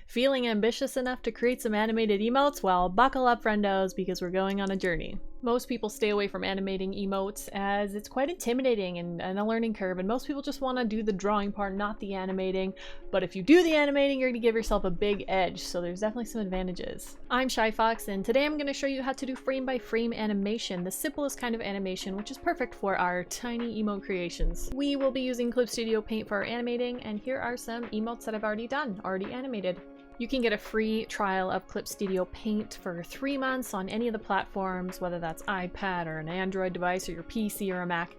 Feeling ambitious enough to create some animated emotes? Well, buckle up, friendos, because we're going on a journey. Most people stay away from animating emotes as it's quite intimidating and a learning curve, and most people just want to do the drawing part, not the animating. But if you do the animating, you're going to give yourself a big edge, so there's definitely some advantages. I'm Shy Fox, and today I'm going to show you how to do frame-by-frame animation, the simplest kind of animation, which is perfect for our tiny emote creations. We will be using Clip Studio Paint for our animating, and here are some emotes that I've already animated. You can get a free trial of Clip Studio Paint for 3 months on any of the platforms, whether that's iPad or an Android device or your PC or a Mac.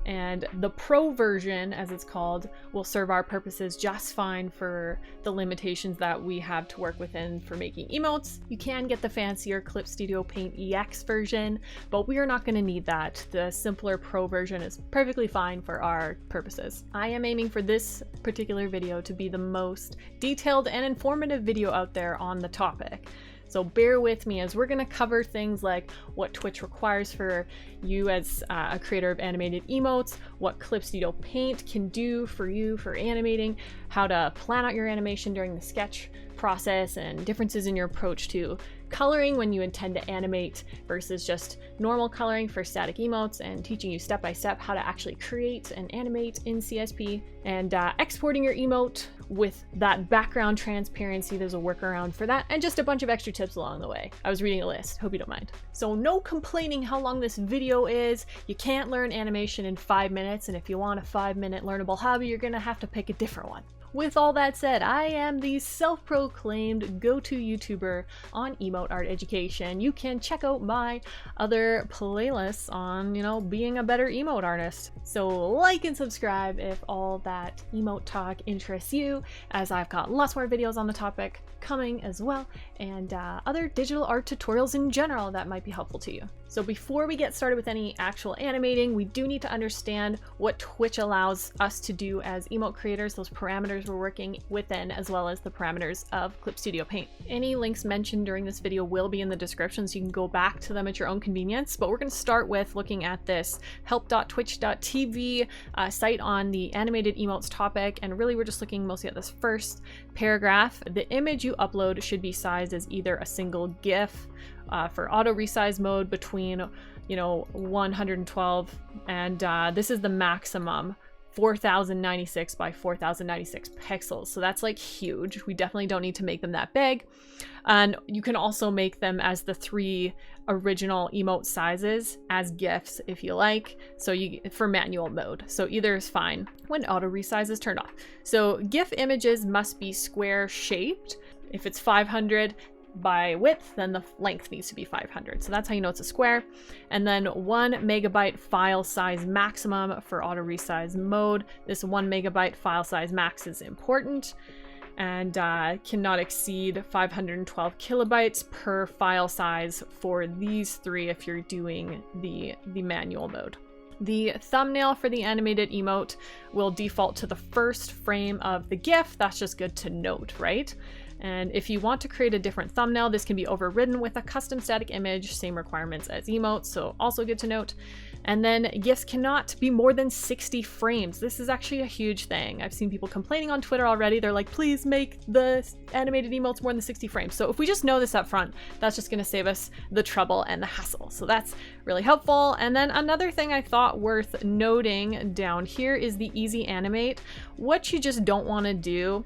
And the Pro version, as it's called, will serve our purposes just fine for the limitations that we have to work within for making emotes. You can get the fancier Clip Studio Paint EX version, but we are not going to need that. The simpler Pro version is perfectly fine for our purposes. I am aiming for this particular video to be the most detailed and informative video out there on the topic. So bear with me as we're going to cover things like what Twitch requires for you as a creator of animated emotes, what Clip Studio Paint can do for you for animating, how to plan out your animation during the sketch process, and differences in your approach to coloring when you intend to animate versus just normal coloring for static emotes, and teaching you step by step how to actually create and animate in CSP, and exporting your emote with that background transparency. There's a workaround for that, and just a bunch of extra tips along the way. I was reading a list, hope you don't mind. So no complaining how long this video is. You can't learn animation in 5 minutes, and if you want a 5-minute learnable hobby, you're gonna have to pick a different one. With all that said, I am the self-proclaimed go-to YouTuber on emote art education. You can check out my other playlists on, being a better emote artist. So like and subscribe if all that emote talk interests you, as I've got lots more videos on the topic coming as well, and other digital art tutorials in general that might be helpful to you. So before we get started with any actual animating, we do need to understand what Twitch allows us to do as emote creators, those parameters we're working within, as well as the parameters of Clip Studio Paint. Any links mentioned during this video will be in the description, so you can go back to them at your own convenience. But we're going to start with looking at this help.twitch.tv site on the animated emotes topic, and really we're just looking mostly at this first paragraph. The image you upload should be sized as either a single GIF for auto resize mode between 112 and this is the maximum 4096 by 4096 pixels, so that's like huge. We definitely don't need to make them that big. And you can also make them as the 3 original emote sizes as GIFs if you like, so for manual mode, so either is fine when auto resize is turned off. So GIF images must be square shaped. If it's 500 by width, then the length needs to be 500. So that's how you know it's a square. And then 1 megabyte file size maximum for auto resize mode. This 1 megabyte file size max is important, and cannot exceed 512 kilobytes per file size for these 3 if you're doing the manual mode. The thumbnail for the animated emote will default to the first frame of the GIF. That's just good to note, right? And if you want to create a different thumbnail, this can be overridden with a custom static image, same requirements as emotes, so also good to note. And then GIFs cannot be more than 60 frames. This is actually a huge thing. I've seen people complaining on Twitter already. They're like, please make the animated emotes more than 60 frames. So if we just know this up front, that's just gonna save us the trouble and the hassle. So that's really helpful. And then another thing I thought worth noting down here is the easy animate. What you just don't wanna do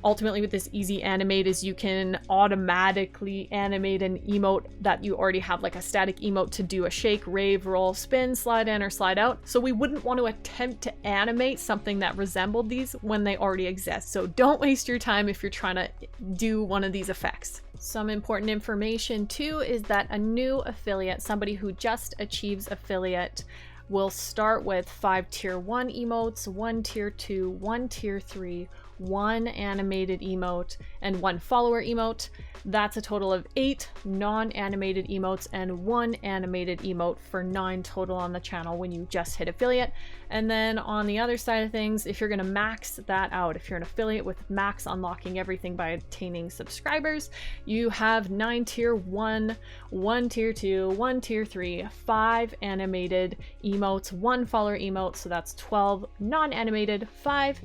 ultimately with this easy animate is you can automatically animate an emote that you already have, like a static emote to do a shake, rave, roll, spin, slide in or slide out. So we wouldn't want to attempt to animate something that resembled these when they already exist. So don't waste your time if you're trying to do one of these effects. Some important information too is that a new affiliate, somebody who just achieves affiliate, will start with 5 tier 1 emotes, 1 tier 2, 1 tier 3, 1 animated emote, and 1 follower emote. That's a total of 8 non-animated emotes and 1 animated emote for 9 total on the channel when you just hit affiliate. And then on the other side of things, if you're going to max that out, if you're an affiliate with max unlocking everything by obtaining subscribers, you have 9 tier 1, 1 tier 2, 1 tier 3, 5 animated emotes, 1 follower emote, so that's 12 non-animated, 5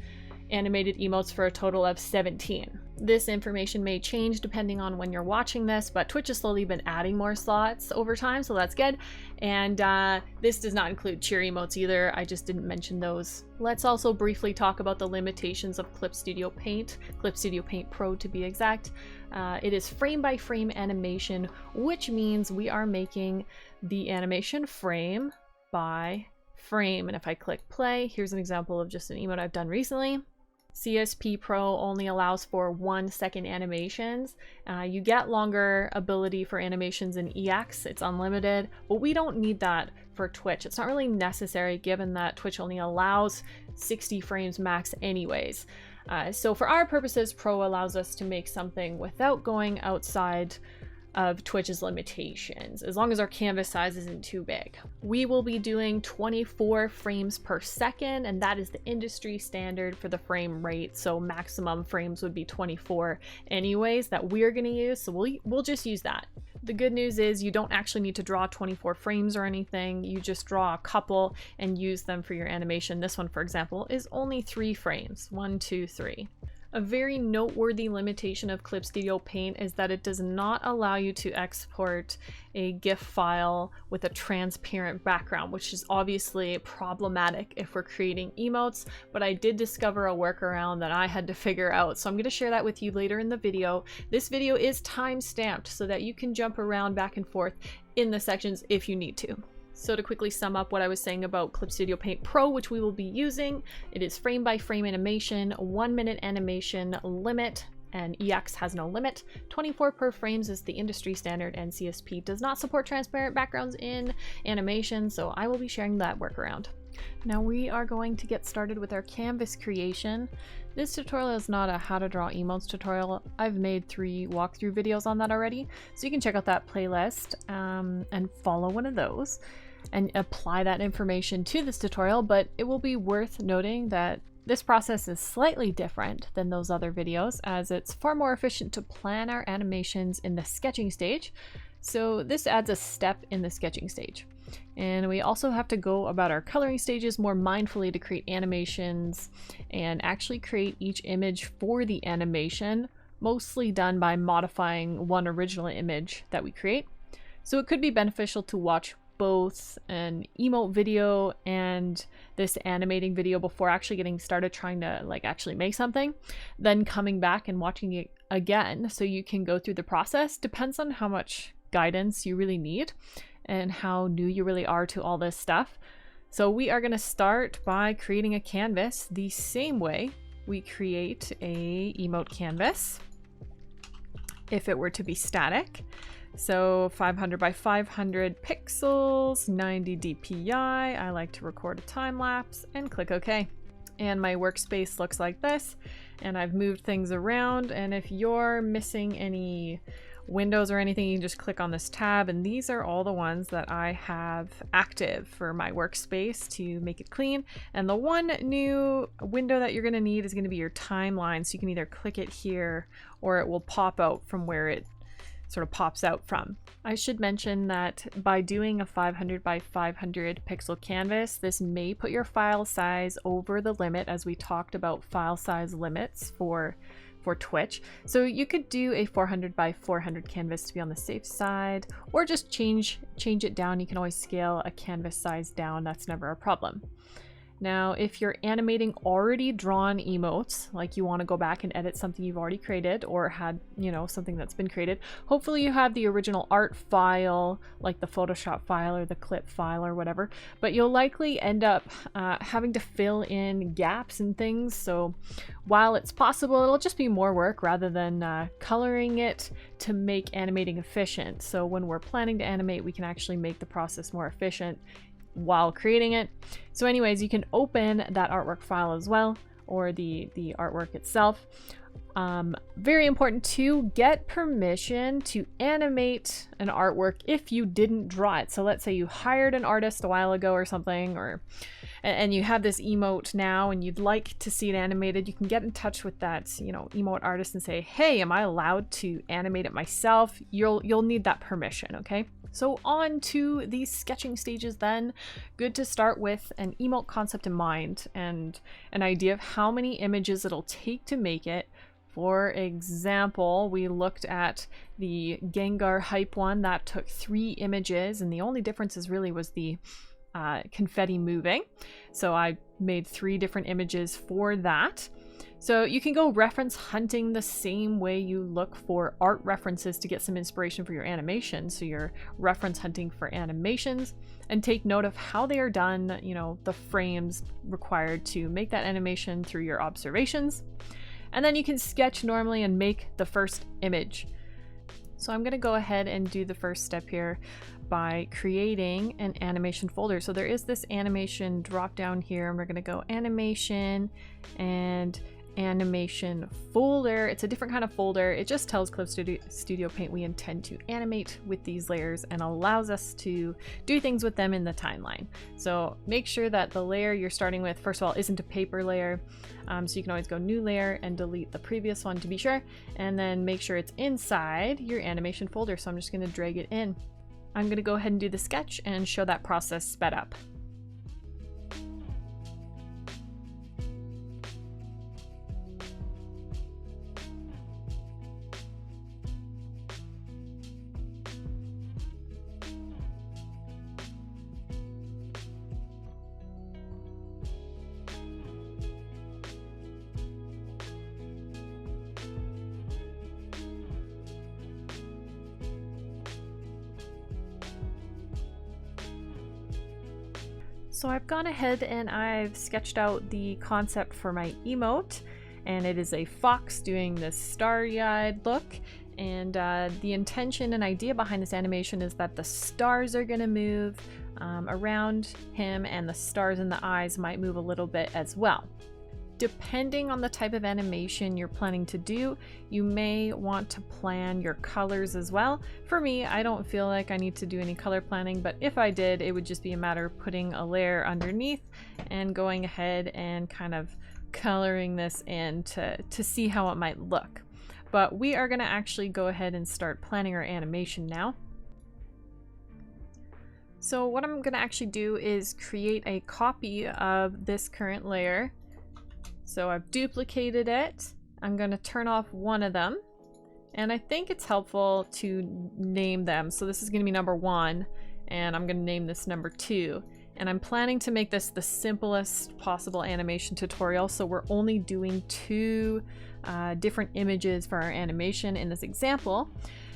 animated emotes for a total of 17. This information may change depending on when you're watching this, but Twitch has slowly been adding more slots over time, so that's good. And this does not include cheer emotes either. I just didn't mention those. Let's also briefly talk about the limitations of Clip Studio Paint, Clip Studio Paint Pro to be exact. It is frame by frame animation, which means we are making the animation frame by frame. And if I click play, here's an example of just an emote I've done recently. CSP Pro only allows for 1 second animations. You get longer ability for animations in EX, it's unlimited, but we don't need that for Twitch. It's not really necessary given that Twitch only allows 60 frames max anyways. So for our purposes, Pro allows us to make something without going outside of Twitch's limitations, as long as our canvas size isn't too big. We will be doing 24 frames per second, and that is the industry standard for the frame rate. So maximum frames would be 24 anyways that we're gonna use, so we'll just use that. The good news is you don't actually need to draw 24 frames or anything. You just draw a couple and use them for your animation. This one, for example, is only 3 frames. 1, 2, 3. A very noteworthy limitation of Clip Studio Paint is that it does not allow you to export a GIF file with a transparent background, which is obviously problematic if we're creating emotes, but I did discover a workaround that I had to figure out, so I'm going to share that with you later in the video. This video is time-stamped so that you can jump around back and forth in the sections if you need to. So to quickly sum up what I was saying about Clip Studio Paint Pro, which we will be using, it is frame by frame animation, 1 minute animation limit, and EX has no limit. 24 per frames is the industry standard, and CSP does not support transparent backgrounds in animation, so I will be sharing that workaround. Now we are going to get started with our canvas creation. This tutorial is not a how to draw emotes tutorial. I've made 3 walkthrough videos on that already, so you can check out that playlist and follow one of those and apply that information to this tutorial, but it will be worth noting that this process is slightly different than those other videos, as it's far more efficient to plan our animations in the sketching stage. So this adds a step in the sketching stage. And we also have to go about our coloring stages more mindfully to create animations and actually create each image for the animation, mostly done by modifying one original image that we create. So it could be beneficial to watch both an emote video and this animating video before actually getting started trying to actually make something, then coming back and watching it again so you can go through the process. Depends on how much guidance you really need and how new you really are to all this stuff. So we are going to start by creating a canvas the same way we create a emote canvas if it were to be static. So 500 by 500 pixels, 90 DPI. I like to record a time lapse and click OK. And my workspace looks like this, and I've moved things around. And if you're missing any windows or anything, you can just click on this tab, and these are all the ones that I have active for my workspace to make it clean. And the one new window that you're going to need is going to be your timeline, so you can either click it here or it will pop out from where it sort of pops out from. I should mention that by doing a 500 by 500 pixel canvas, this may put your file size over the limit, as we talked about file size limits for Twitch. So you could do a 400 by 400 canvas to be on the safe side, or just change it down. You can always scale a canvas size down. That's never a problem. Now, if you're animating already drawn emotes, like you want to go back and edit something you've already created or had, something that's been created, hopefully you have the original art file, like the Photoshop file or the clip file or whatever, but you'll likely end up having to fill in gaps and things. So while it's possible, it'll just be more work rather than coloring it to make animating efficient. So when we're planning to animate, we can actually make the process more efficient while creating it. So anyways, you can open that artwork file as well, or the artwork itself. Very important to get permission to animate an artwork if you didn't draw it. So let's say you hired an artist a while ago or something, and you have this emote now and you'd like to see it animated. You can get in touch with that emote artist and say, hey, am I allowed to animate it myself? You'll need that permission, okay? So on to these sketching stages then. Good to start with an emote concept in mind and an idea of how many images it'll take to make it For example, we looked at the Gengar hype one that took 3 images, and the only differences really was the confetti moving. So I made 3 different images for that. So you can go reference hunting the same way you look for art references to get some inspiration for your animation. So you're reference hunting for animations and take note of how they are done, you know, the frames required to make that animation through your observations. And then you can sketch normally and make the first image. So I'm going to go ahead and do the first step here by creating an animation folder. So there is this animation drop down here, and we're going to go animation and animation folder. It's a different kind of folder. It just tells Clip Studio Paint we intend to animate with these layers and allows us to do things with them in the timeline. So make sure that the layer you're starting with, first of all, isn't a paper layer. So you can always go new layer and delete the previous one to be sure, and then make sure it's inside your animation folder. So I'm just going to drag it in. I'm going to go ahead and do the sketch and show that process sped up. So I've gone ahead and I've sketched out the concept for my emote, and it is a fox doing this starry-eyed look. And the intention and idea behind this animation is that the stars are going to move around him, and the stars in the eyes might move a little bit as well. Depending on the type of animation you're planning to do, you may want to plan your colors as well. For me, I don't feel like I need to do any color planning, but if I did, it would just be a matter of putting a layer underneath and going ahead and kind of coloring this in to see how it might look. But we are going to actually go ahead and start planning our animation now. So what I'm going to actually do is create a copy of this current layer. So I've duplicated it. I'm going to turn off one of them, and I think it's helpful to name them. So this is going to be number 1, and I'm going to name this number 2. And I'm planning to make this the simplest possible animation tutorial. So we're only doing 2 different images for our animation in this example.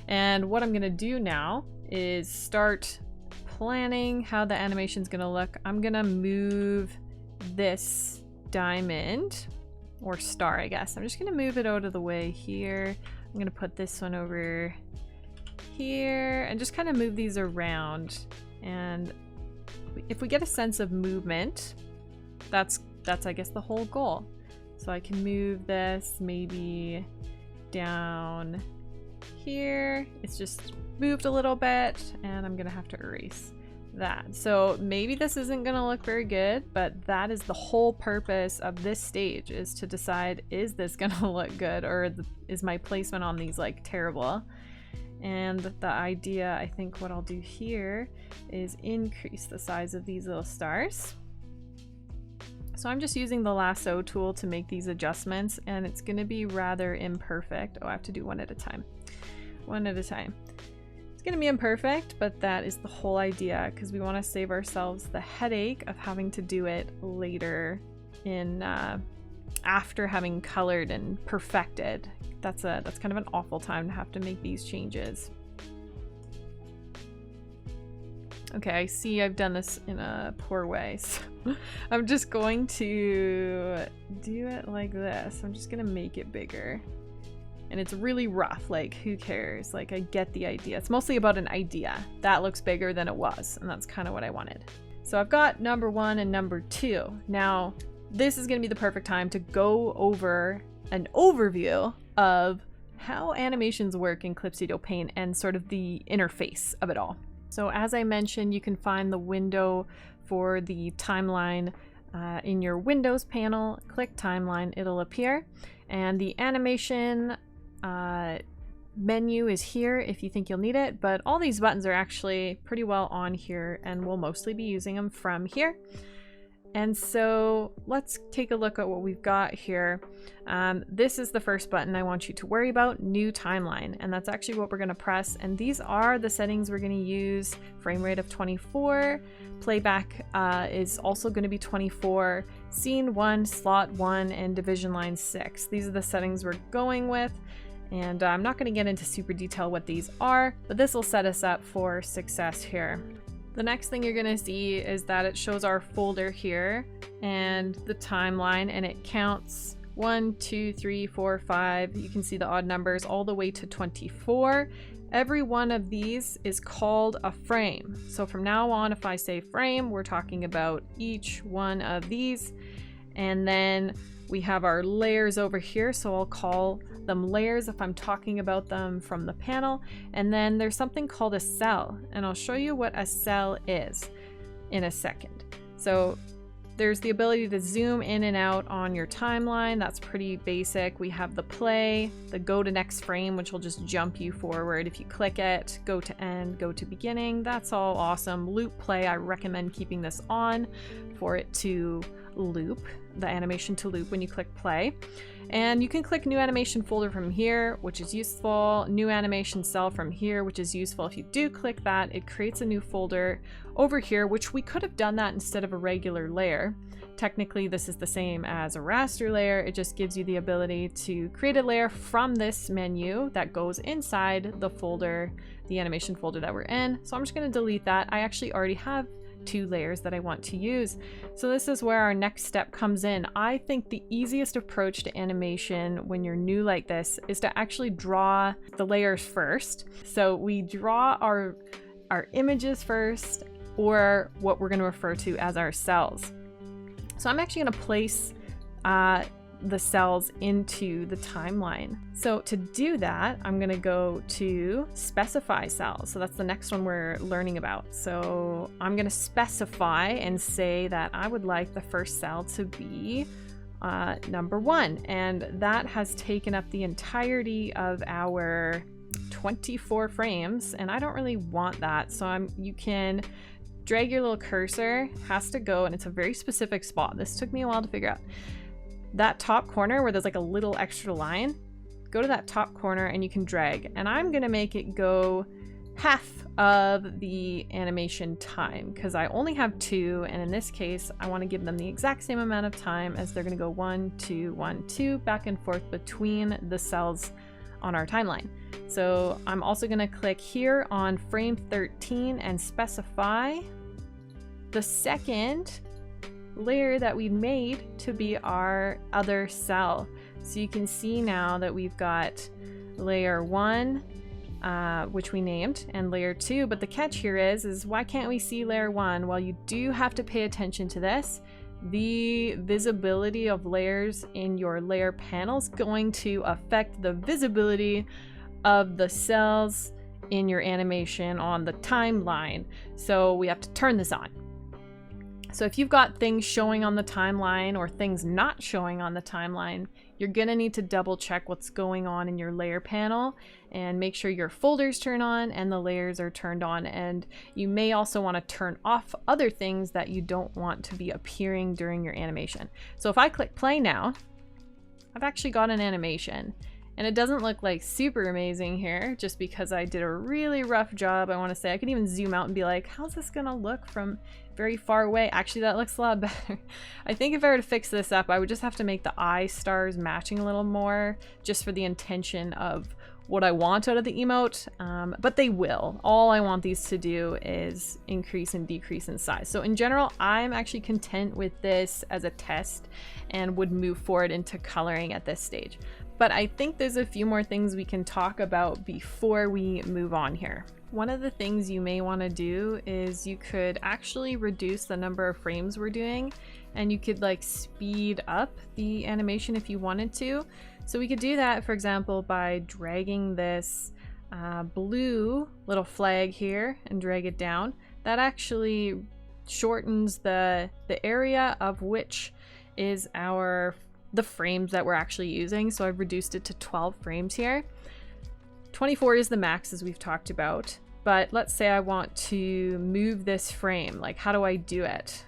And what I'm going to do now is start planning how the animation is going to look. I'm going to move this diamond or star, I guess. I'm just going to move it out of the way here. I'm going to put this one over here and just kind of move these around. And if we get a sense of movement, that's I guess the whole goal. So I can move this maybe down here. It's just moved a little bit, and I'm gonna have to erase that. So maybe this isn't gonna look very good, but that is the whole purpose of this stage, is to decide, is this gonna look good, or is my placement on these like terrible? And the idea, I think what I'll do here is increase the size of these little stars. So I'm just using the lasso tool to make these adjustments, and it's going to be rather imperfect. Oh, I have to do one at a time. One at a time. It's going to be imperfect, but that is the whole idea, because we want to save ourselves the headache of having to do it later in after having colored and perfected. That's kind of an awful time to have to make these changes. Okay, I see I've done this in a poor way, so I'm just going to do it like this. I'm just gonna make it bigger. And it's really rough, like who cares? Like, I get the idea. It's mostly about an idea. That looks bigger than it was, and that's kind of what I wanted. So I've got number 1 and number 2. Now, this is gonna be the perfect time to go over an overview of how animations work in Clip Studio Paint and sort of the interface of it all. So as I mentioned, you can find the window for the timeline in your Windows panel. Click Timeline, it'll appear. And the animation menu is here if you think you'll need it, but all these buttons are actually pretty well on here, and we'll mostly be using them from here. And so let's take a look at what we've got here. This is the first button I want you to worry about, new timeline. And that's actually what we're going to press. And these are the settings we're going to use. Frame rate of 24. Playback is also going to be 24. Scene 1, slot 1, and division line 6. These are the settings we're going with. And I'm not going to get into super detail what these are, but this will set us up for success here. The next thing you're going to see is that it shows our folder here and the timeline, and it counts 1, 2, 3, 4, 5. You can see the odd numbers all the way to 24. Every one of these is called a frame. So from now on, if I say frame, we're talking about each one of these. And then we have our layers over here, so I'll call them layers if I'm talking about them from the panel. And then there's something called a cell, and I'll show you what a cell is in a second. So there's the ability to zoom in and out on your timeline. That's pretty basic. We have the play, the go to next frame, which will just jump you forward. If you click it, go to end, go to beginning. That's all awesome. Loop play, I recommend keeping this on for it to loop, the animation to loop when you click play. And you can click new animation folder from here, which is useful. New animation cell from here, which is useful. If you do click that, it creates a new folder over here, which we could have done that instead of a regular layer. Technically, this is the same as a raster layer. It just gives you the ability to create a layer from this menu that goes inside the folder, the animation folder that we're in. So I'm just going to delete that. I actually already have 2 layers that I want to use. So this is where our next step comes in. I think the easiest approach to animation when you're new like this is to actually draw the layers first. So we draw our images first, or what we're going to refer to as our cells. So I'm actually going to place the cells into the timeline. So to do that, I'm going to go to specify cells. So that's the next one we're learning about. So I'm going to specify and say that I would like the first cell to be number 1. And that has taken up the entirety of our 24 frames. And I don't really want that. So you can drag your little cursor, has to go, and it's a very specific spot. This took me a while to figure out. That top corner where there's like a little extra line, go to that top corner and you can drag. And I'm going to make it go half of the animation time because I only have 2. And in this case, I want to give them the exact same amount of time as they're going to go 1, 2, 1, 2 back and forth between the cells on our timeline. So I'm also going to click here on frame 13 and specify the second layer that we made to be our other cell. So you can see now that we've got layer 1, which we named, and layer 2, but the catch here is why can't we see layer 1? Well, you do have to pay attention to this. The visibility of layers in your layer panel is going to affect the visibility of the cells in your animation on the timeline. So we have to turn this on. So if you've got things showing on the timeline or things not showing on the timeline, you're gonna need to double check what's going on in your layer panel and make sure your folders turn on and the layers are turned on. And you may also want to turn off other things that you don't want to be appearing during your animation. So if I click play now, I've actually got an animation. And it doesn't look like super amazing here just because I did a really rough job. I want to say I could even zoom out and be like, how's this gonna look from very far away? Actually, that looks a lot better. I think if I were to fix this up, I would just have to make the eye stars matching a little more just for the intention of what I want out of the emote, but they will. All I want these to do is increase and decrease in size. So in general, I'm actually content with this as a test and would move forward into coloring at this stage. But I think there's a few more things we can talk about before we move on here. One of the things you may want to do is you could actually reduce the number of frames we're doing, and you could like speed up the animation if you wanted to. So we could do that, for example, by dragging this blue little flag here and drag it down. That actually shortens the area of which is the frames that we're actually using. So I've reduced it to 12 frames here. 24 is the max, as we've talked about, but let's say I want to move this frame. Like, how do I do it?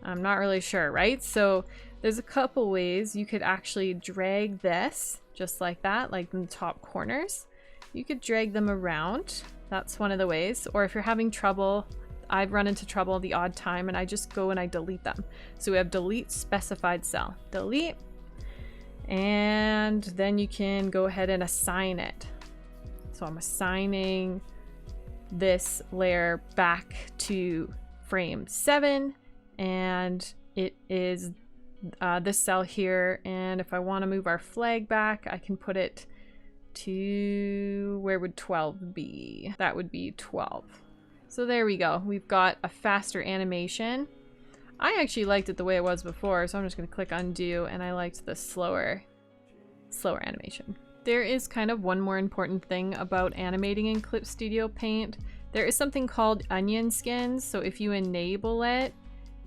I'm not really sure, right? So there's a couple ways you could actually drag this just like that, like in the top corners. You could drag them around. That's one of the ways. Or if you're having trouble, I've run into trouble the odd time and I just go and I delete them. So we have delete specified cell, delete, and then you can go ahead and assign it. So I'm assigning this layer back to frame 7, and it is this cell here. And if I want to move our flag back, I can put it to, where would 12 be? That would be 12. So there we go. We've got a faster animation. I actually liked it the way it was before, so I'm just going to click undo, and I liked the slower animation. There is kind of one more important thing about animating in Clip Studio Paint. There is something called onion skins. So if you enable it,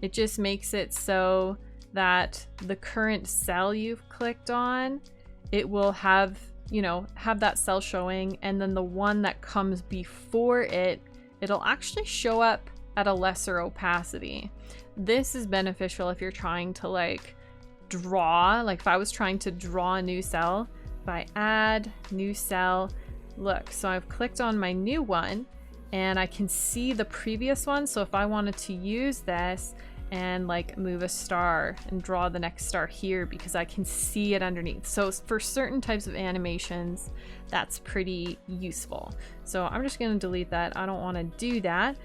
it just makes it so that the current cell you've clicked on, it will have, you know, have that cell showing, and then the one that comes before it, it'll actually show up at a lesser opacity. This is beneficial if you're trying to like draw, like if I was trying to draw a new cell, if I add new cell, look, so I've clicked on my new one and I can see the previous one. So if I wanted to use this and like move a star and draw the next star here, because I can see it underneath. So for certain types of animations, that's pretty useful. So I'm just going to delete that. I don't want to do that.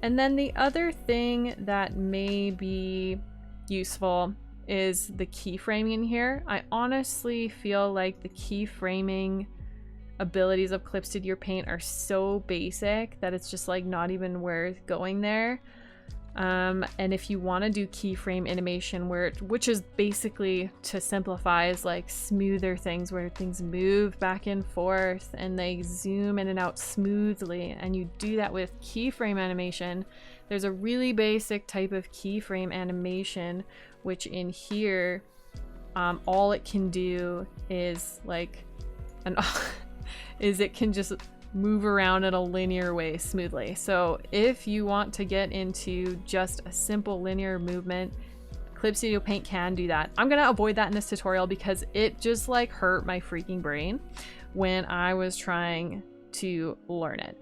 And then the other thing that may be useful is the keyframing here. I honestly feel like the keyframing abilities of Clip Studio Paint are so basic that it's just like not even worth going there. And if you want to do keyframe animation, which is basically, to simplify, is like smoother things where things move back and forth and they zoom in and out smoothly, and you do that with keyframe animation, there's a really basic type of keyframe animation, which in here, all it can do is like, it can just move around in a linear way smoothly. So if you want to get into just a simple linear movement, Clip Studio Paint can do that. I'm gonna avoid that in this tutorial because it just like hurt my freaking brain when I was trying to learn it.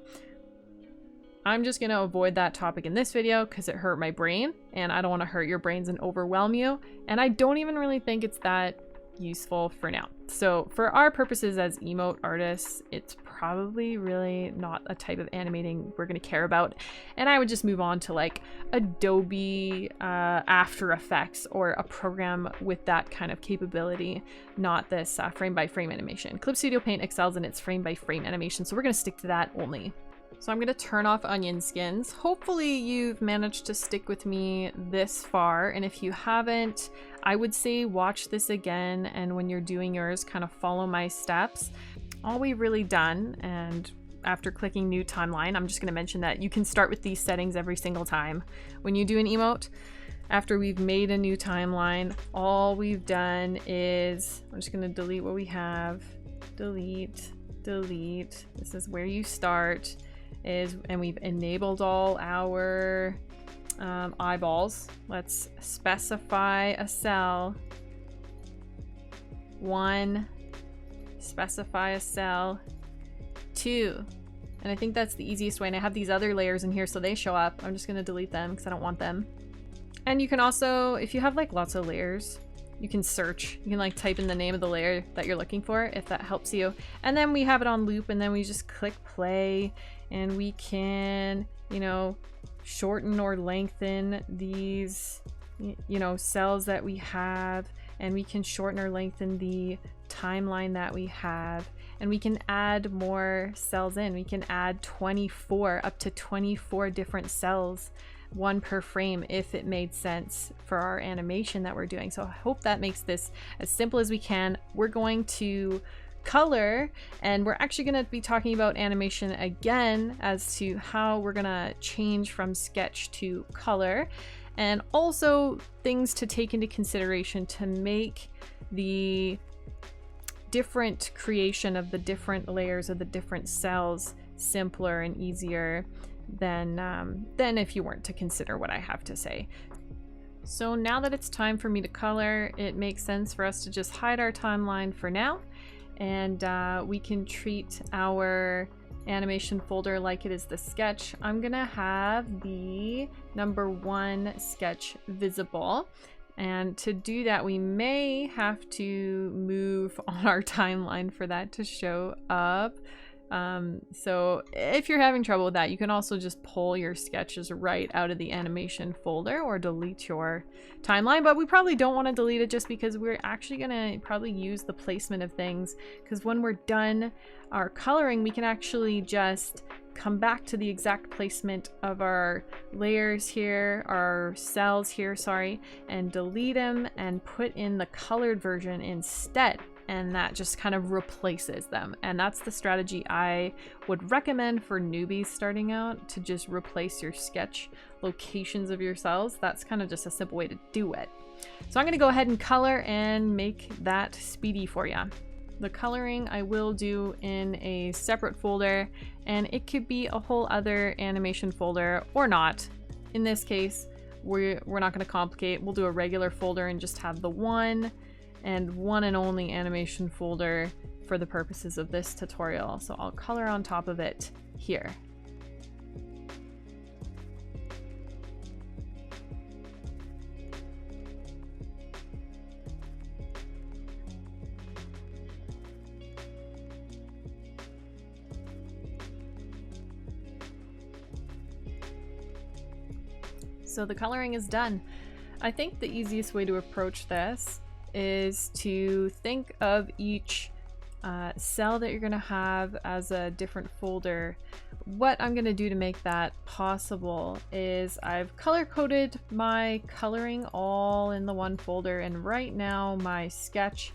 I'm just gonna avoid that topic in this video because it hurt my brain, and I don't want to hurt your brains and overwhelm you, and I don't even really think it's that useful for now. So for our purposes as emote artists, it's probably really not a type of animating we're going to care about, and I would just move on to like Adobe After Effects or a program with that kind of capability, not this frame by frame animation. Clip Studio Paint excels in its frame by frame animation, so we're going to stick to that only. So I'm going to turn off onion skins. Hopefully you've managed to stick with me this far, and if you haven't, I would say watch this again, and when you're doing yours, kind of follow my steps. All we've really done, and after clicking new timeline, I'm just going to mention that you can start with these settings every single time. When you do an emote, after we've made a new timeline, all we've done is, I'm just going to delete what we have, delete, this is where you start. And we've enabled all our eyeballs. Let's specify a cell. 1, specify a cell. 2, and I think that's the easiest way, and I have these other layers in here so they show up. I'm just going to delete them because I don't want them. And you can also, if you have like lots of layers, you can search. You can like type in the name of the layer that you're looking for if that helps you. And then we have it on loop, and then we just click play, and we can, you know, shorten or lengthen these, you know, cells that we have, and we can shorten or lengthen the timeline that we have, and we can add more cells in. We can add 24, up to 24 different cells, one per frame, if it made sense for our animation that we're doing. So I hope that makes this as simple as we can. We're going to color, and we're actually going to be talking about animation again as to how we're going to change from sketch to color, and also things to take into consideration to make the different creation of the different layers of the different cells simpler and easier than if you weren't to consider what I have to say. So now that it's time for me to color, it makes sense for us to just hide our timeline for now, and we can treat our animation folder like it is the sketch. I'm gonna have the #1 sketch visible, and to do that we may have to move on our timeline for that to show up. So if you're having trouble with that, you can also just pull your sketches right out of the animation folder or delete your timeline, but we probably don't want to delete it just because we're actually gonna probably use the placement of things, because when we're done our coloring, we can actually just come back to the exact placement of our layers here, our cells here, sorry, and delete them and put in the colored version instead. And that just kind of replaces them. And that's the strategy I would recommend for newbies starting out, to just replace your sketch locations of your cells. That's kind of just a simple way to do it. So I'm gonna go ahead and color and make that speedy for you. The coloring I will do in a separate folder, and it could be a whole other animation folder or not. In this case, we're not gonna complicate. We'll do a regular folder and just have the one and only animation folder for the purposes of this tutorial. So I'll color on top of it here. So the coloring is done. I think the easiest way to approach this is to think of each cell that you're gonna have as a different folder. What I'm gonna do to make that possible is I've color coded my coloring all in the one folder, and right now my sketch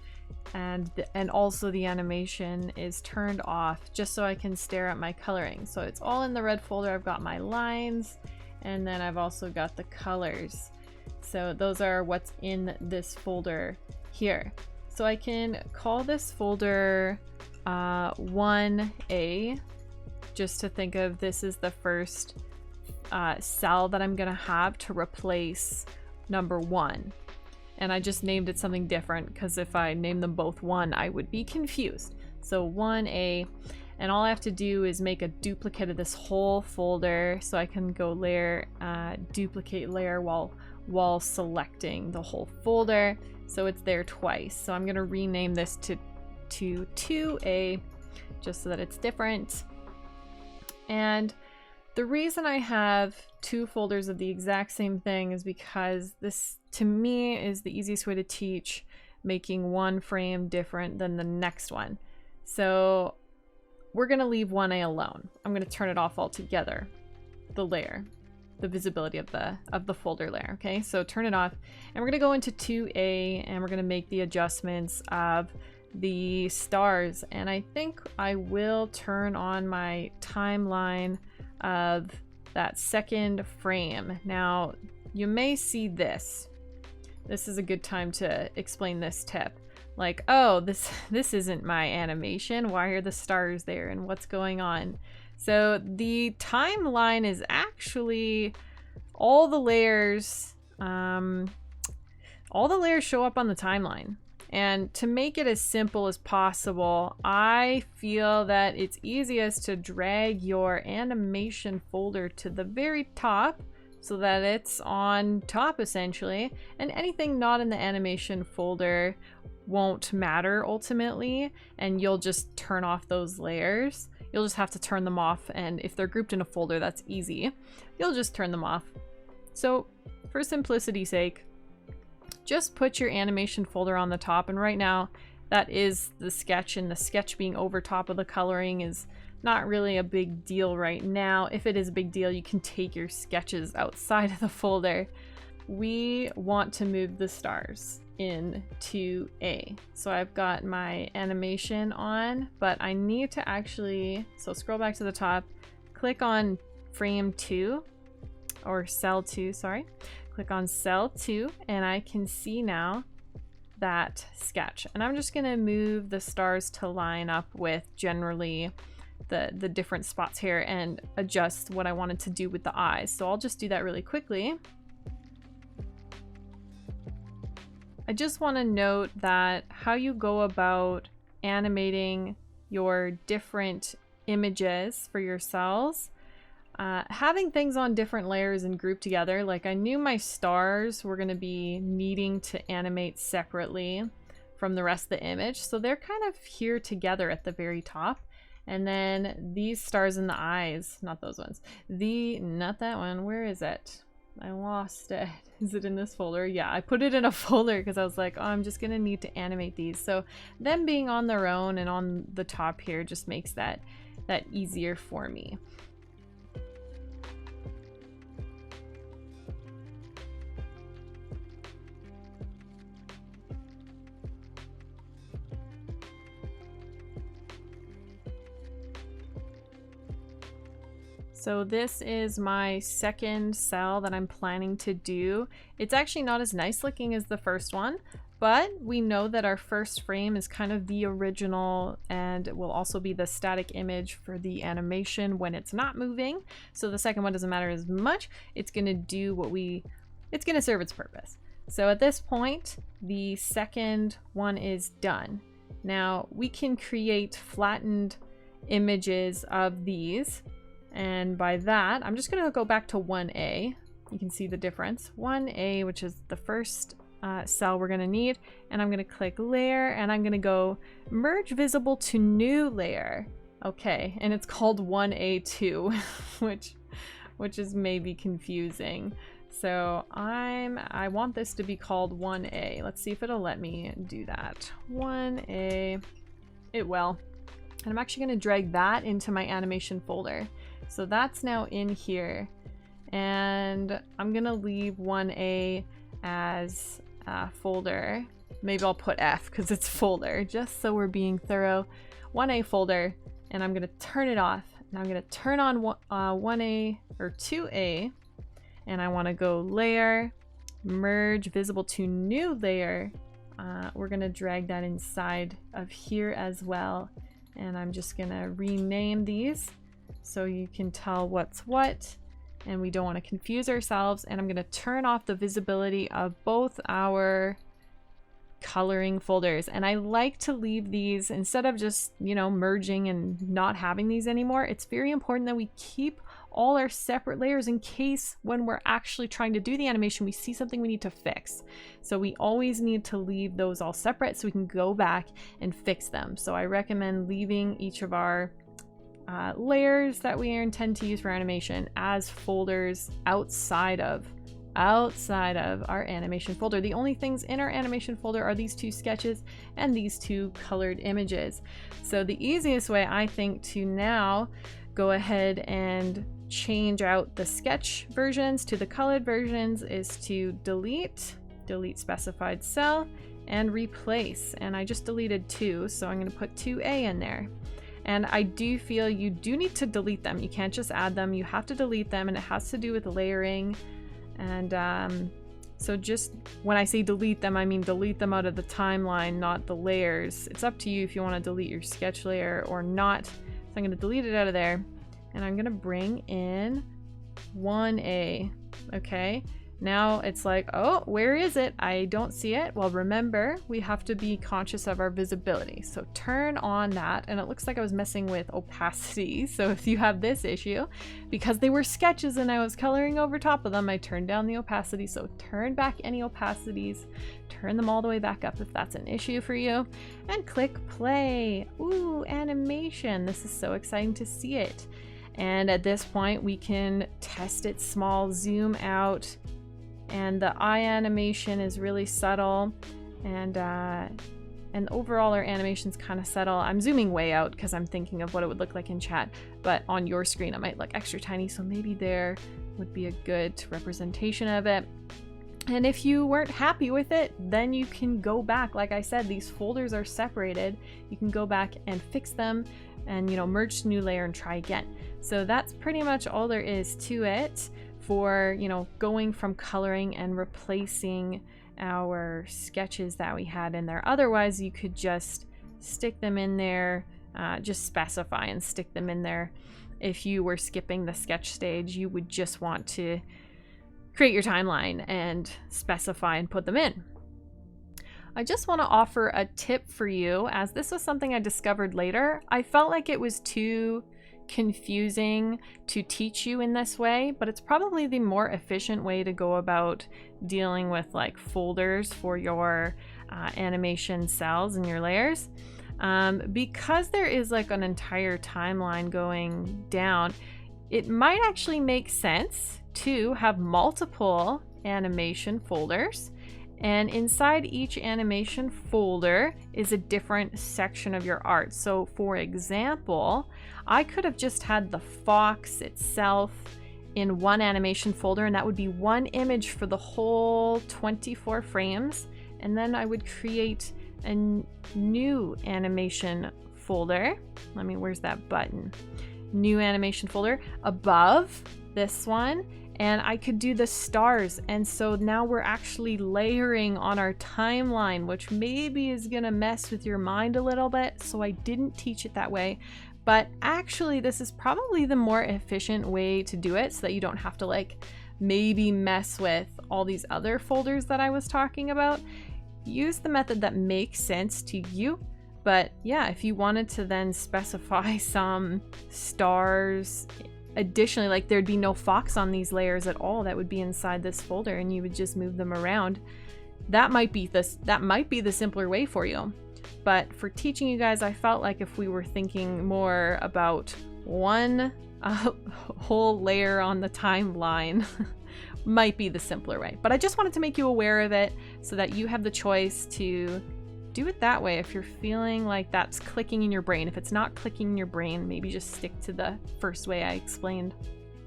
and also the animation is turned off just so I can stare at my coloring. So it's all in the red folder. I've got my lines, and then I've also got the colors. So those are what's in this folder here. So I can call this folder 1A, just to think of this is the first cell that I'm gonna have to replace #1. And I just named it something different because if I name them both 1, I would be confused. So 1A, and all I have to do is make a duplicate of this whole folder, so I can go layer, duplicate layer while selecting the whole folder, so it's there twice. So I'm gonna rename this to 2A just so that it's different. And the reason I have 2 folders of the exact same thing is because this, to me, is the easiest way to teach making one frame different than the next one. So we're gonna leave 1A alone. I'm gonna turn it off altogether, the layer, the visibility of the folder layer. Okay, so turn it off, and we're gonna go into 2A, and we're gonna make the adjustments of the stars. And I think I will turn on my timeline of that second frame. Now you may see this. This is a good time to explain this tip. Like, oh, this isn't my animation. Why are the stars there, and what's going on? So the timeline is actually all the layers show up on the timeline. And to make it as simple as possible, I feel that it's easiest to drag your animation folder to the very top so that it's on top essentially, and anything not in the animation folder won't matter ultimately, and you'll just turn off those layers. You'll just have to turn them off, and if they're grouped in a folder, that's easy. You'll just turn them off. So for simplicity's sake, just put your animation folder on the top, and right now that is the sketch, and the sketch being over top of the coloring is not really a big deal right now. If it is a big deal, you can take your sketches outside of the folder. We want to move the stars into A. So I've got my animation on, but I need to actually, so scroll back to the top, click on frame 2, or cell 2, sorry. Click on cell 2, and I can see now that sketch. And I'm just gonna move the stars to line up with generally the different spots here and adjust what I wanted to do with the eyes. So I'll just do that really quickly. I just want to note that how you go about animating your different images for your cells, having things on different layers and grouped together, like I knew my stars were going to be needing to animate separately from the rest of the image, so they're kind of here together at the very top. And then these stars in the eyes, not those ones, not that one, where is it? I lost it. Is it in this folder? Yeah, I put it in a folder because I was like, oh, I'm just gonna need to animate these. So them being on their own and on the top here just makes that easier for me. So this is my second cell that I'm planning to do. It's actually not as nice looking as the first one, but we know that our first frame is kind of the original and it will also be the static image for the animation when it's not moving. So the second one doesn't matter as much. It's gonna do it's gonna serve its purpose. So at this point, the second one is done. Now we can create flattened images of these. And by that, I'm just going to go back to 1A. You can see the difference. 1A, which is the first cell we're going to need. And I'm going to click layer and I'm going to go merge visible to new layer. Okay, and it's called 1A2, which is maybe confusing. So I want this to be called 1A. Let's see if it'll let me do that. 1A, it will. And I'm actually going to drag that into my animation folder. So that's now in here, and I'm gonna leave 1A as a folder. Maybe I'll put F because it's folder, just so we're being thorough. 1A folder, and I'm gonna turn it off. Now I'm gonna turn on 1A or 2A, and I wanna go layer, merge visible to new layer. We're gonna drag that inside of here as well, and I'm just gonna rename these so you can tell what's what, and we don't want to confuse ourselves. And I'm going to turn off the visibility of both our coloring folders. And I like to leave these, instead of just, you know, merging and not having these anymore, it's very important that we keep all our separate layers in case when we're actually trying to do the animation we see something we need to fix. So we always need to leave those all separate so we can go back and fix them. So I recommend leaving each of our layers that we intend to use for animation as folders outside of our animation folder. The only things in our animation folder are these two sketches and these two colored images. So the easiest way, I think, to now go ahead and change out the sketch versions to the colored versions is to delete specified cell and replace. And I just deleted 2, so I'm going to put 2A in there. And I do feel you do need to delete them. You can't just add them, you have to delete them, and it has to do with layering. And so just when I say delete them, I mean delete them out of the timeline, not the layers. It's up to you if you want to delete your sketch layer or not. So I'm going to delete it out of there, and I'm going to bring in 1A. Okay, now it's like, oh, where is it? I don't see it. Well, remember, we have to be conscious of our visibility. So turn on that, and it looks like I was messing with opacity. So if you have this issue, because they were sketches and I was coloring over top of them, I turned down the opacity. So turn back any opacities, turn them all the way back up if that's an issue for you, and click play. Ooh, animation. This is so exciting to see it. And at this point, we can test it small, zoom out, and the eye animation is really subtle, and overall our animation's kind of subtle. I'm zooming way out because I'm thinking of what it would look like in chat, but on your screen it might look extra tiny, so maybe there would be a good representation of it. And if you weren't happy with it, then you can go back. Like I said, these folders are separated. You can go back and fix them and, you know, merge to new layer and try again. So that's pretty much all there is to it for, you know, going from coloring and replacing our sketches that we had in there. Otherwise, you could just stick them in there, just specify and stick them in there. If you were skipping the sketch stage, you would just want to create your timeline and specify and put them in. I just want to offer a tip for you, as this was something I discovered later. I felt like it was too confusing to teach you in this way, but it's probably the more efficient way to go about dealing with like folders for your animation cells and your layers. Because there is like an entire timeline going down, it might actually make sense to have multiple animation folders, and inside each animation folder is a different section of your art. So for example, I could have just had the fox itself in one animation folder, and that would be one image for the whole 24 frames. And then I would create a new animation folder. Where's that button? New animation folder above this one, and I could do the stars. And so now we're actually layering on our timeline, which maybe is gonna mess with your mind a little bit. So I didn't teach it that way, but actually this is probably the more efficient way to do it, so that you don't have to like maybe mess with all these other folders that I was talking about. Use the method that makes sense to you. But yeah, if you wanted to then specify some stars additionally, like there'd be no fox on these layers at all, that would be inside this folder, and you would just move them around. That might be the simpler way for you. But for teaching you guys, I felt like if we were thinking more about one whole layer on the timeline, might be the simpler way. But I just wanted to make you aware of it so that you have the choice to do it that way if you're feeling like that's clicking in your brain. If it's not clicking in your brain, maybe just stick to the first way I explained.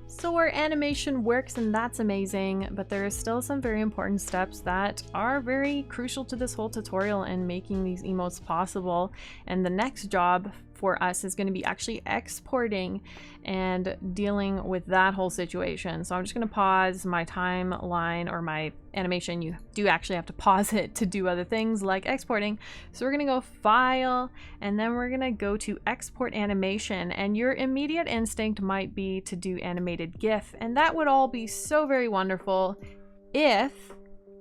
So our animation works, and that's amazing, but there are still some very important steps that are very crucial to this whole tutorial and making these emotes possible. And the next job for us is going to be actually exporting and dealing with that whole situation. So I'm just going to pause my timeline or my animation. You do actually have to pause it to do other things like exporting. So we're going to go File, and then we're going to go to Export Animation, and your immediate instinct might be to do animated GIF, and that would all be so very wonderful if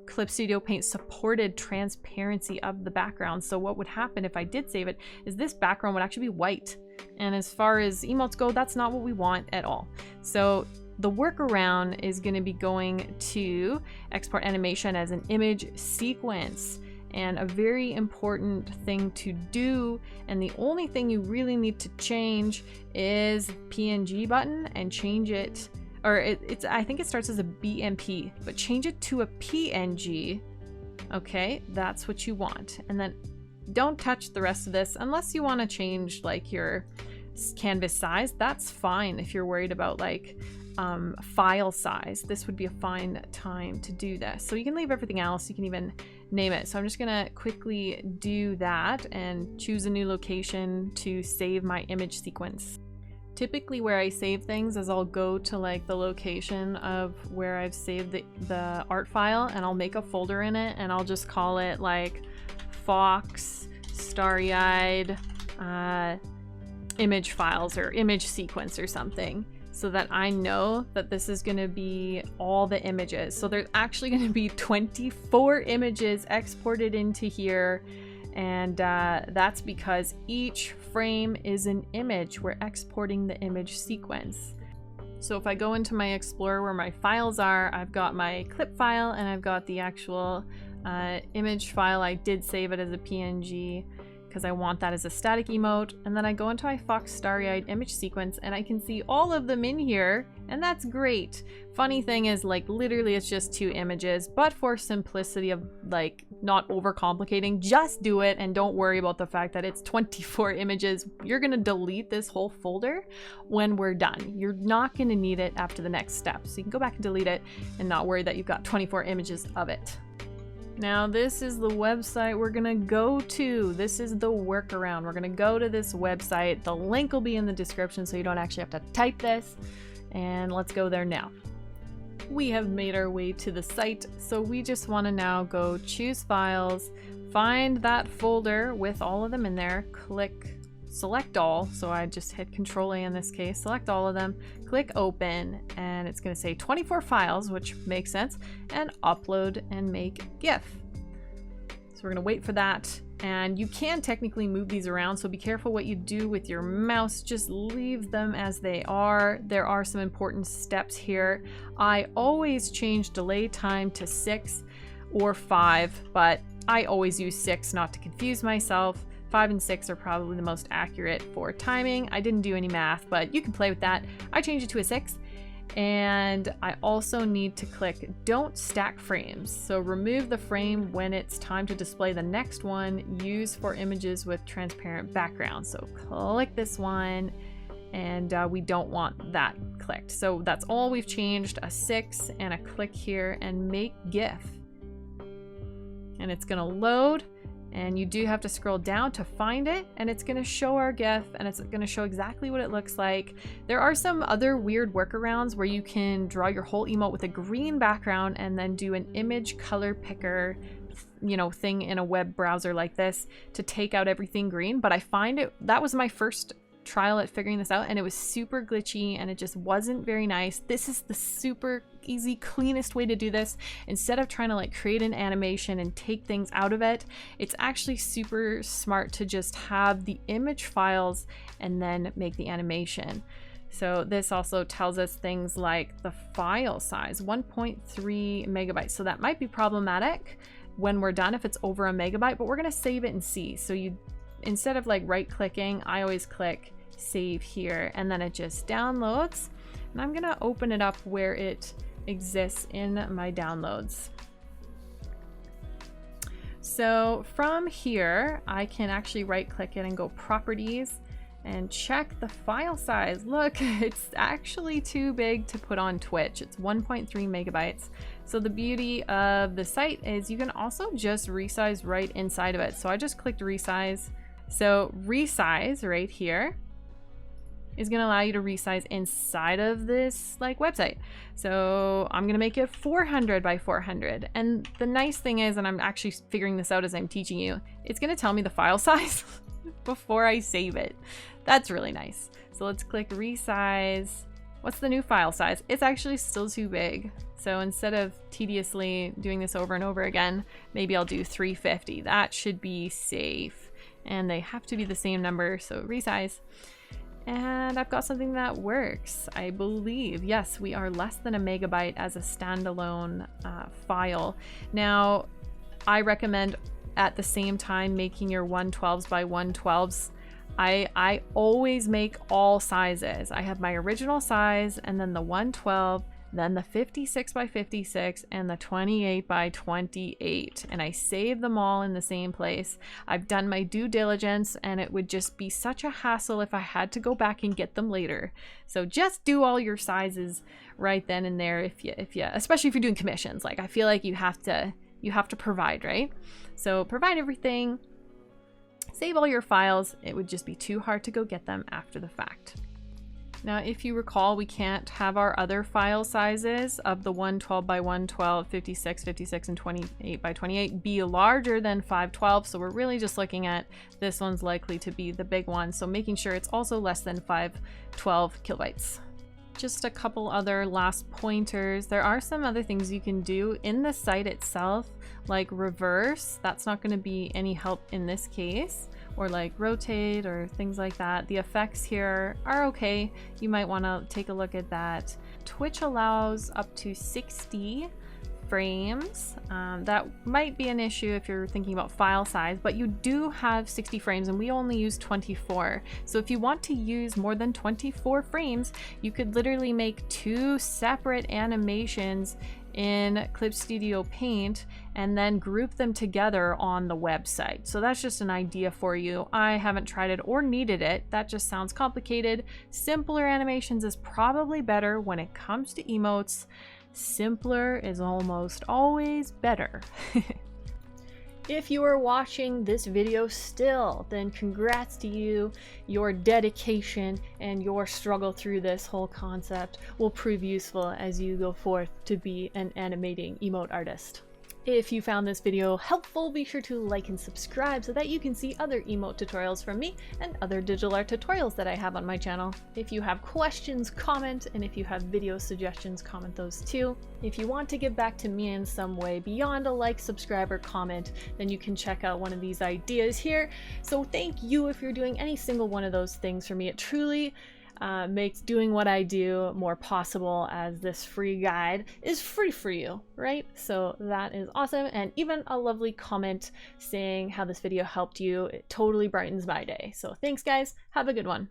Clip Studio Paint supported transparency of the background. So what would happen if I did save it is this background would actually be white. And as far as emotes go, that's not what we want at all. So the workaround is going to be going to export animation as an image sequence. And a very important thing to do, and the only thing you really need to change, is PNG button, and change it, or I think it starts as a BMP, but change it to a PNG. Okay, that's what you want. And then don't touch the rest of this unless you want to change like your canvas size. That's fine if you're worried about like file size. This would be a fine time to do this. So you can leave everything else. You can even name it. So I'm just gonna quickly do that and choose a new location to save my image sequence. Typically where I save things is I'll go to like the location of where I've saved the art file, and I'll make a folder in it, and I'll just call it like Fox Starry-Eyed image files or image sequence or something, so that I know that this is going to be all the images. So there's actually going to be 24 images exported into here, and that's because each frame is an image. We're exporting the image sequence. So if I go into my Explorer where my files are, I've got my clip file and I've got the actual image file. I did save it as a PNG because I want that as a static emote. And then I go into my Fox Starry-Eyed image sequence and I can see all of them in here, and that's great. Funny thing is, like, literally it's just 2 images, but for simplicity of like not overcomplicating, just do it and don't worry about the fact that it's 24 images. You're gonna delete this whole folder when we're done. You're not gonna need it after the next step. So you can go back and delete it and not worry that you've got 24 images of it. Now this is the website we're gonna go to. This is the workaround. We're gonna go to this website. The link will be in the description so you don't actually have to type this. And let's go there now. We have made our way to the site, so we just want to now go choose files, find that folder with all of them in there, click select all, so I just hit Control A in this case, select all of them, click open, and it's going to say 24 files, which makes sense, and upload and make GIF. So So we're gonna wait for that. And you can technically move these around, so be careful what you do with your mouse. Just leave them as they are. There are some important steps here. I always change delay time to 6 or 5, but I always use 6 not to confuse myself. 5 and 6 are probably the most accurate for timing. I didn't do any math, but you can play with that. I changed it to a 6. And I also need to click don't stack frames. So remove the frame when it's time to display the next one, use for images with transparent background. So click this one, and we don't want that clicked. So that's all we've changed, a 6 and a click here, and make GIF. And it's gonna load. And you do have to scroll down to find it, and it's going to show our GIF, and it's going to show exactly what it looks like. There are some other weird workarounds where you can draw your whole emote with a green background and then do an image color picker, you know, thing in a web browser like this to take out everything green. But I find that was my first trial at figuring this out, and it was super glitchy and it just wasn't very nice. This is the super easy, cleanest way to do this. Instead of trying to like create an animation and take things out of it, it's actually super smart to just have the image files and then make the animation. So this also tells us things like the file size, 1.3 megabytes. So that might be problematic when we're done if it's over a megabyte, but we're going to save it and see. So you, instead of like right clicking, I always click save here, and then it just downloads. And I'm gonna open it up where it exists in my downloads. So from here, I can actually right click it and go properties and check the file size. Look, it's actually too big to put on Twitch. It's 1.3 megabytes. So the beauty of the site is you can also just resize right inside of it. So I just clicked resize. So resize right here is going to allow you to resize inside of this like website. So I'm going to make it 400 by 400. And the nice thing is, and I'm actually figuring this out as I'm teaching you, it's going to tell me the file size before I save it. That's really nice. So let's click resize. What's the new file size? It's actually still too big. So instead of tediously doing this over and over again, maybe I'll do 350. That should be safe. And they have to be the same number, so resize. And I've got something that works, I believe. Yes, we are less than a megabyte as a standalone file. Now, I recommend at the same time making your 112s by 112s. I always make all sizes. I have my original size, and then the 112, then the 56 by 56, and the 28 by 28, and I save them all in the same place. I've done my due diligence, and it would just be such a hassle if I had to go back and get them later. So just do all your sizes right then and there, if you especially if you're doing commissions. Like, I feel like you have to provide, right? So provide everything, save all your files. It would just be too hard to go get them after the fact. Now, if you recall, we can't have our other file sizes of the 112 by 112, 56, 56, and 28 by 28 be larger than 512. So we're really just looking at this one's likely to be the big one. So making sure it's also less than 512 kilobytes. Just a couple other last pointers. There are some other things you can do in the site itself, like reverse. That's not going to be any help in this case. Or like rotate or things like that. The effects here are okay. You might want to take a look at that. Twitch allows up to 60 frames. That might be an issue if you're thinking about file size, but you do have 60 frames and we only use 24. So if you want to use more than 24 frames, you could literally make 2 separate animations in Clip Studio Paint and then group them together on the website. So that's just an idea for you. I haven't tried it or needed it. That just sounds complicated. Simpler animations is probably better when it comes to emotes. Simpler is almost always better. If you are watching this video still, then congrats to you. Your dedication and your struggle through this whole concept will prove useful as you go forth to be an animating emote artist. If you found this video helpful, be sure to like and subscribe so that you can see other emote tutorials from me and other digital art tutorials that I have on my channel. If you have questions, comment, and if you have video suggestions, comment those too. If you want to give back to me in some way beyond a like, subscribe, or comment, then you can check out one of these ideas here. So thank you if you're doing any single one of those things for me. It truly makes doing what I do more possible, as this free guide is free for you, right? So that is awesome. And even a lovely comment saying how this video helped you, it totally brightens my day. So thanks guys, have a good one.